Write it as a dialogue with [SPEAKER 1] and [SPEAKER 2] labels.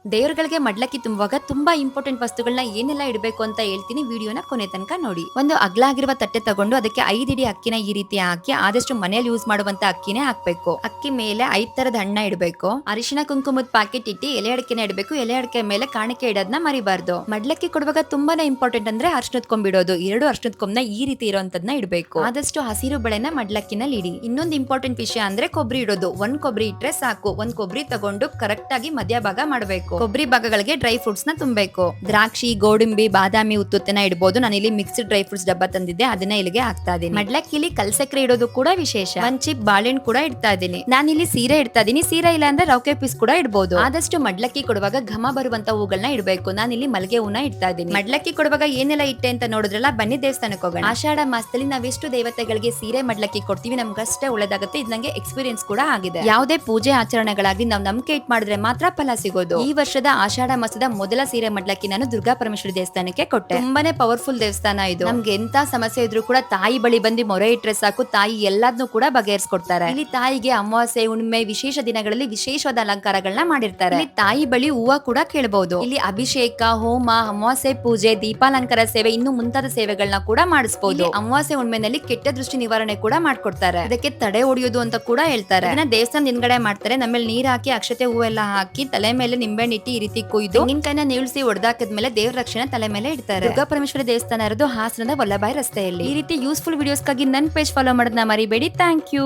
[SPEAKER 1] ದೇವರುಗಳಿಗೆ ಮಡ್ಲಕ್ಕಿ ತುಂಬುವಾಗ ತುಂಬಾ ಇಂಪಾರ್ಟೆಂಟ್ ವಸ್ತುಗಳನ್ನ ಏನೆಲ್ಲ ಇಡಬೇಕು ಅಂತ ಹೇಳ್ತೀನಿ, ವಿಡಿಯೋನ ಕೊನೆ ತನಕ ನೋಡಿ. ಒಂದು ಅಗ್ಲಾಗಿರುವ ತಟ್ಟೆ ತಗೊಂಡು ಅದಕ್ಕೆ 5 ಇಡಿ ಅಕ್ಕಿನ ಈ ರೀತಿ ಹಾಕಿ, ಆದಷ್ಟು ಮನೆಯಲ್ಲಿ ಯೂಸ್ ಮಾಡುವಂತ ಅಕ್ಕಿನೇ ಹಾಕ್ಬೇಕು. ಅಕ್ಕಿ ಮೇಲೆ 5 ತರದ ಹಣ್ಣ ಇಡಬೇಕು. ಅರಿಶಿನ ಕುಂಕುಮದ ಪ್ಯಾಕೆಟ್ ಇಟ್ಟು ಎಲೆ ಅಡಿಕೆನ ಇಡಬೇಕು. ಎಲೆ ಅಡಿಕೆ ಮೇಲೆ ಕಾಣಿಕೆ ಇಡೋದನ್ನ ಮರಿಬಾರ್ದು. ಮಡ್ಲಕ್ಕಿ ಕೊಡುವಾಗ ತುಂಬಾನೇ ಇಂಪಾರ್ಟೆಂಟ್ ಅಂದ್ರೆ ಅರ್ಶನದ ಕೊಂಬಿಡೋದು. 2 ಅರ್ಶನದ ಕೊಂಬನ ಈ ರೀತಿ ಇರೋಂತದ್ನ ಇಡಬೇಕು. ಆದಷ್ಟು ಹಸಿರು ಬೆಳೆನ ಮಡ್ಲಕ್ಕಿನಲ್ಲಿ ಇಡಿ. ಇನ್ನೊಂದು ಇಂಪಾರ್ಟೆಂಟ್ ವಿಷಯ ಅಂದ್ರೆ ಕೊಬ್ಬರಿ ಇಡೋದು. 1 ಕೊಬ್ಬರಿ ಇಟ್ರೆ ಸಾಕು. 1 ಕೊಬ್ಬರಿ ತಗೊಂಡು ಕರೆಕ್ಟ್ ಆಗಿ ಮಧ್ಯಭಾಗ ಮಾಡಬೇಕು. ಕೊಬ್ಬರಿ ಭಾಗಗಳಿಗೆ ಡ್ರೈ ಫ್ರೂಟ್ಸ್ ನ ತುಂಬಬೇಕು. ದ್ರಾಕ್ಷಿ, ಗೋಡಂಬಿ, ಬಾದಾಮಿ, ಉತ್ತುತ್ತೆನ ಇಡಬಹುದು. ನಾನು ಇಲ್ಲಿ ಮಿಕ್ಸ್ಡ್ ಡ್ರೈ ಫ್ರೂಟ್ಸ್ ಡಬ್ಬ ತಂದಿದ್ದೆ, ಅದನ್ನ ಇಲ್ಲಿಗೆ ಹಾಕ್ತಾ ಇದೀನಿ. ಮಡ್ಲಕ್ಕಿಲಿ ಕಲ್ಸಕ್ರೆ ಇಡೋದು ಕೂಡ ವಿಶೇಷ. 1 ಚಿಪ್ ಬಾಳೆಹಣ್ಣು ಕೂಡ ಇಡ್ತಾ ಇದೀನಿ. ನಾನಿಲ್ಲಿ ಸೀರೆ ಇಡ್ತಾ ಇದೀನಿ. ಸೀರೆ ಇಲ್ಲ ಅಂದ್ರೆ ರೌಕೆ ಪೀಸ್ ಕೂಡ ಇಡಬಹುದು. ಆದಷ್ಟು ಮಡ್ಲಕ್ಕಿ ಕೊಡುವಾಗ ಘಮ ಬರುವಂತ ಹೂಗಳನ್ನ ಇಡಬೇಕು. ನಾನಿಲ್ಲಿ ಮಲ್ಗೆ ಹೂನ ಇಡ್ತಾ ಇದೀನಿ. ಮಡ್ಲಕ್ಕಿ ಕೊಡುವಾಗ ಏನೆಲ್ಲ ಇಟ್ಟೆ ಅಂತ ನೋಡಿದ್ರಲ್ಲ, ಬನ್ನಿ ದೇವಸ್ಥಾನಕ್ಕೆ ಹೋಗೋಣ. ಆಷಾಢ ಮಾಸದಲ್ಲಿ ನಾವೆಷ್ಟು ದೇವತೆಗಳಿಗೆ ಸೀರೆ ಮಡ್ಲಕ್ಕಿ ಕೊಡ್ತೀವಿ, ನಮ್ಗಷ್ಟೇ ಒಳ್ಳೇದಾಗುತ್ತೆ. ಇದು ನಂಗೆ ಎಕ್ಸ್ಪೀರಿಯನ್ಸ್ ಕೂಡ ಆಗಿದೆ. ಯಾವುದೇ ಪೂಜೆ ಆಚರಣೆಗಳಾಗ್ಲಿ ನಾವು ನಂಬಿಕೆ ಇಟ್ ಮಾಡಿದ್ರೆ ಮಾತ್ರ ಫಲ ಸಿಗೋದು. ಈ ವರ್ಷದ ಆಷಾಢ ಮಾಸದ ಮೊದಲ ಸೀರೆ ಮಡ್ಲಕ್ಕಿ ನಾನು ದುರ್ಗಾ ಪರಮೇಶ್ವರಿ ದೇವಸ್ಥಾನಕ್ಕೆ ಕೊಟ್ಟೆ. ತುಂಬಾನೇ ಪವರ್ಫುಲ್ ದೇವಸ್ಥಾನ ಇದು. ನಮ್ಗೆ ಎಂತ ಸಮಸ್ಯೆ ಇದ್ರೂ ಕೂಡ ತಾಯಿ ಬಳಿ ಬಂದು ಮೊರೆ ಇಟ್ರೆ ಸಾಕು, ತಾಯಿ ಎಲ್ಲದನ್ನು ಕೂಡ ಬಗೆಹರಿಸ್ಕೊಡ್ತಾರೆ. ಇಲ್ಲಿ ತಾಯಿಗೆ ಅಮಾವಾಸ್ಯೆ, ಹುಣ್ಣಿಮೆ, ವಿಶೇಷ ದಿನಗಳಲ್ಲಿ ವಿಶೇಷವಾದ ಅಲಂಕಾರಗಳನ್ನ ಮಾಡಿರ್ತಾರೆ. ಇಲ್ಲಿ ತಾಯಿ ಬಳಿ ಹೂವ ಕೂಡ ಕೇಳಬಹುದು. ಇಲ್ಲಿ ಅಭಿಷೇಕ, ಹೋಮ, ಅಮಾವಾಸ್ಯೆ ಪೂಜೆ, ದೀಪಾಲಂಕಾರ ಸೇವೆ, ಇನ್ನು ಮುಂತಾದ ಸೇವೆಗಳನ್ನ ಕೂಡ ಮಾಡಿಸಬಹುದು. ಅಮಾವಾಸ್ಯೆ ಹುಣ್ಣಿಮೆನಲ್ಲಿ ಕೆಟ್ಟ ದೃಷ್ಟಿ ನಿವಾರಣೆ ಕೂಡ ಮಾಡ್ಕೊಡ್ತಾರೆ. ಅದಕ್ಕೆ ತಡೆ ಹೊಡಿಯೋದು ಅಂತ ಕೂಡ ಹೇಳ್ತಾರೆ. ಇದನ್ನ ದೇವಸ್ಥಾನ ಹಿಂದ್ಗಡೆ ಮಾಡ್ತಾರೆ. ನಮ್ಮೇಲೆ ನೀರ್ ಹಾಕಿ, ಅಕ್ಷತೆ ಹೂವೆಲ್ಲ ಹಾಕಿ, ತಲೆ ಮೇಲೆ ನಿಂಬೆಹಣ್ಣು ಇಟ್ಟು ಈ ರೀತಿ ಕೊಯ್ದು ತೆಂಗಿನಕಾಯಿನ ನೀಳ್ಸಿ ಹೊಡೆದಾಕಿದ್ಮೇಲೆ ದೇವ್ರ ರಕ್ಷಣೆ ತಲೆ ಮೇಲೆ ಇಡ್ತಾರೆ. ದುರ್ಗಾ ಪರಮೇಶ್ವರಿ ದೇವಸ್ಥಾನ ಇರೋದು ಹಾಸನದ ವಲ್ಲಭಾಯಿ ರಸ್ತೆಯಲ್ಲಿ. ಈ ರೀತಿ ಯೂಸ್ಫುಲ್ ವಿಡಿಯೋಸ್ಗಾಗಿ ನನ್ನ ಪೇಜ್ ಫಾಲೋ ಮಾಡೋದನ್ನ ಮರಿಬೇಡಿ. Thank you.